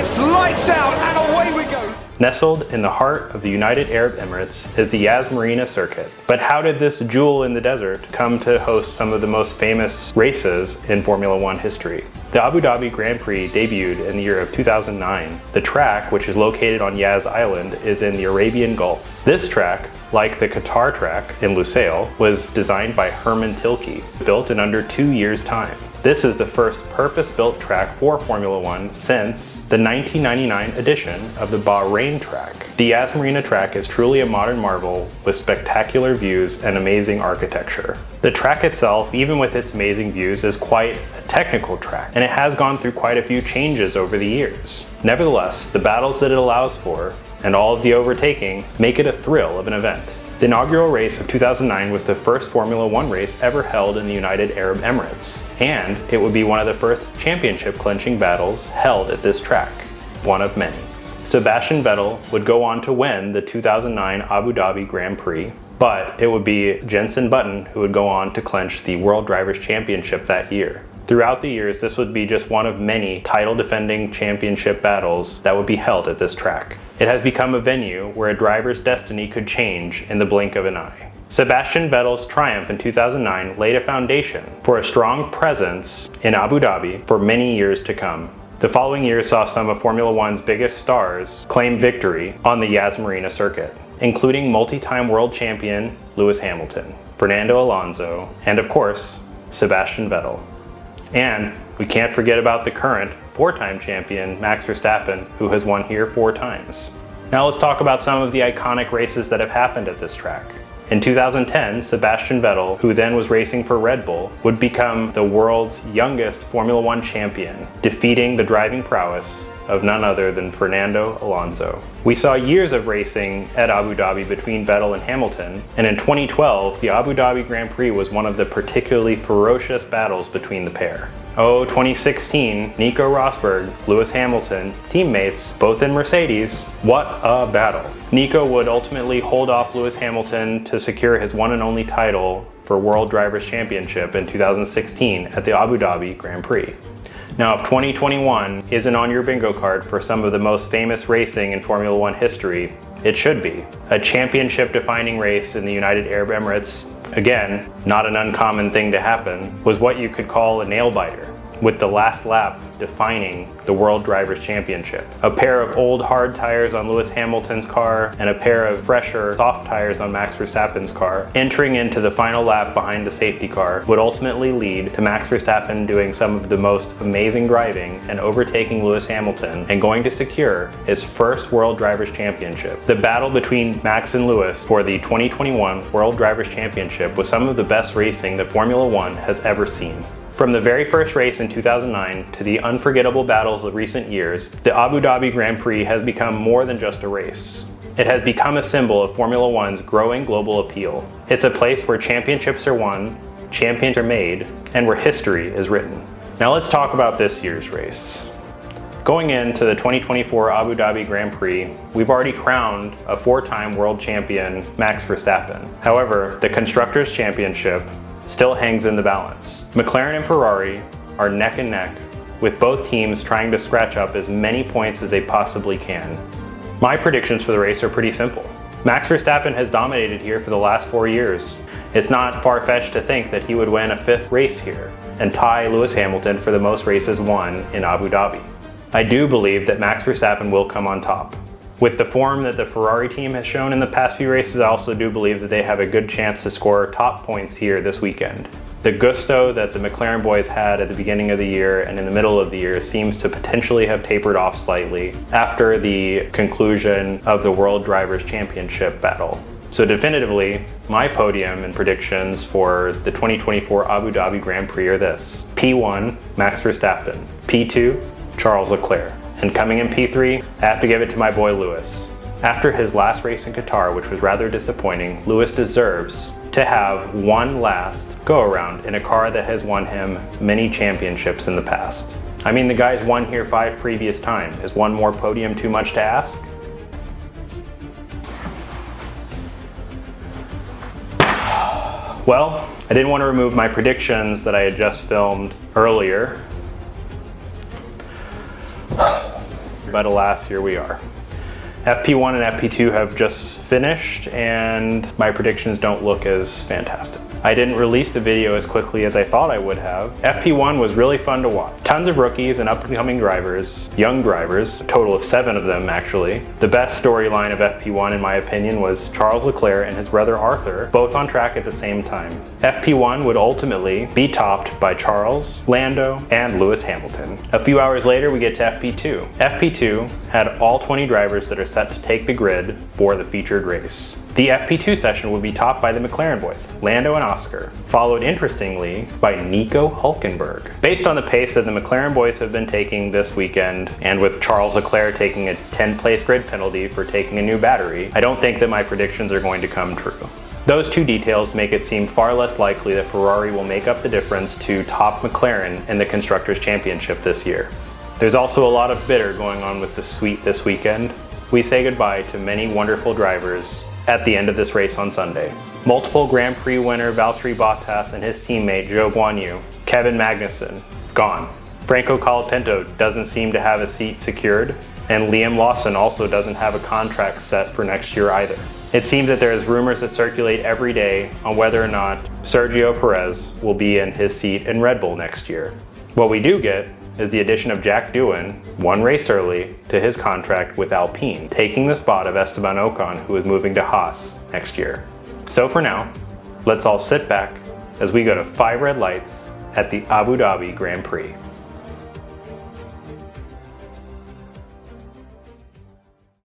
It's lights out and away we go. Nestled in the heart of the United Arab Emirates is the Yas Marina Circuit. But how did this jewel in the desert come to host some of the most famous races in Formula One history? The Abu Dhabi Grand Prix debuted in the year of 2009. The track, which is located on Yas Island, is in the Arabian Gulf. This track, like the Qatar track in Lusail, was designed by Herman Tilke, built in under 2 years' time. This is the first purpose-built track for Formula One since the 1999 edition of the Bahrain track. The Yas Marina track is truly a modern marvel with spectacular views and amazing architecture. The track itself, even with its amazing views, is quite a technical track, and it has gone through quite a few changes over the years. Nevertheless, the battles that it allows for, and all of the overtaking, make it a thrill of an event. The inaugural race of 2009 was the first Formula One race ever held in the United Arab Emirates, and it would be one of the first championship clinching battles held at this track, one of many. Sebastian Vettel would go on to win the 2009 Abu Dhabi Grand Prix, but it would be Jenson Button who would go on to clinch the World Drivers' Championship that year. Throughout the years, this would be just one of many title-defending championship battles that would be held at this track. It has become a venue where a driver's destiny could change in the blink of an eye. Sebastian Vettel's triumph in 2009 laid a foundation for a strong presence in Abu Dhabi for many years to come. The following years saw some of Formula One's biggest stars claim victory on the Yas Marina Circuit, including multi-time world champion Lewis Hamilton, Fernando Alonso, and of course, Sebastian Vettel. And we can't forget about the current four-time champion Max Verstappen, who has won here 4 times. Now let's talk about some of the iconic races that have happened at this track. In 2010, Sebastian Vettel, who then was racing for Red Bull, would become the world's youngest Formula One champion, defeating the driving prowess of none other than Fernando Alonso. We saw years of racing at Abu Dhabi between Vettel and Hamilton, and in 2012, the Abu Dhabi Grand Prix was one of the particularly ferocious battles between the pair. Oh, 2016, Nico Rosberg, Lewis Hamilton, teammates, both in Mercedes, what a battle. Nico would ultimately hold off Lewis Hamilton to secure his one and only title for World Drivers' Championship in 2016 at the Abu Dhabi Grand Prix. Now, if 2021 isn't on your bingo card for some of the most famous racing in Formula One history, it should be. A championship-defining race in the United Arab Emirates, again, not an uncommon thing to happen, was what you could call a nail-biter, with the last lap defining the World Drivers' Championship. A pair of old hard tires on Lewis Hamilton's car and a pair of fresher soft tires on Max Verstappen's car, entering into the final lap behind the safety car, would ultimately lead to Max Verstappen doing some of the most amazing driving and overtaking Lewis Hamilton and going to secure his first World Drivers' Championship. The battle between Max and Lewis for the 2021 World Drivers' Championship was some of the best racing that Formula One has ever seen. From the very first race in 2009 to the unforgettable battles of recent years, the Abu Dhabi Grand Prix has become more than just a race. It has become a symbol of Formula One's growing global appeal. It's a place where championships are won, champions are made, and where history is written. Now let's talk about this year's race. Going into the 2024 Abu Dhabi Grand Prix, we've already crowned a 4-time world champion, Max Verstappen. However, the Constructors' Championship still hangs in the balance. McLaren and Ferrari are neck and neck, with both teams trying to scratch up as many points as they possibly can. My predictions for the race are pretty simple. Max Verstappen has dominated here for the last 4 years. It's not far-fetched to think that he would win a 5th race here and tie Lewis Hamilton for the most races won in Abu Dhabi. I do believe that Max Verstappen will come on top. With the form that the Ferrari team has shown in the past few races, I also do believe that they have a good chance to score top points here this weekend. The gusto that the McLaren boys had at the beginning of the year and in the middle of the year seems to potentially have tapered off slightly after the conclusion of the World Drivers' Championship battle. So definitively, my podium and predictions for the 2024 Abu Dhabi Grand Prix are this. P1, Max Verstappen. P2, Charles Leclerc. And coming in P3, I have to give it to my boy Lewis. After his last race in Qatar, which was rather disappointing, Lewis deserves to have one last go-around in a car that has won him many championships in the past. I mean, the guy's won here 5 previous times. Is one more podium too much to ask? Well, I didn't want to remove my predictions that I had just filmed earlier. but alas, here we are. FP1 and FP2 have just finished, and my predictions don't look as fantastic. I didn't release the video as quickly as I thought I would have. FP1 was really fun to watch. Tons of rookies and up-and-coming drivers, young drivers, a total of 7 of them actually. The best storyline of FP1 in my opinion was Charles Leclerc and his brother Arthur, both on track at the same time. FP1 would ultimately be topped by Charles, Lando, and Lewis Hamilton. A few hours later we get to FP2. FP2 had all 20 drivers that are set to take the grid for the featured race. The FP2 session would be topped by the McLaren boys, Lando and Oscar, followed interestingly by Nico Hülkenberg. Based on the pace that the McLaren boys have been taking this weekend, and with Charles Leclerc taking a 10th-place grid penalty for taking a new battery, I don't think that my predictions are going to come true. Those two details make it seem far less likely that Ferrari will make up the difference to top McLaren in the Constructors' Championship this year. There's also a lot of bitter going on with the suite this weekend. We say goodbye to many wonderful drivers at the end of this race on Sunday. Multiple Grand Prix winner Valtteri Bottas and his teammate Zhou Guanyu, Kevin Magnussen, gone. Franco Colapinto doesn't seem to have a seat secured, and Liam Lawson also doesn't have a contract set for next year either. It seems that there is rumors that circulate every day on whether or not Sergio Perez will be in his seat in Red Bull next year. What we do get is the addition of Jack Doohan, one race early, to his contract with Alpine, taking the spot of Esteban Ocon, who is moving to Haas next year. So for now, let's all sit back as we go to 5 red lights at the Abu Dhabi Grand Prix.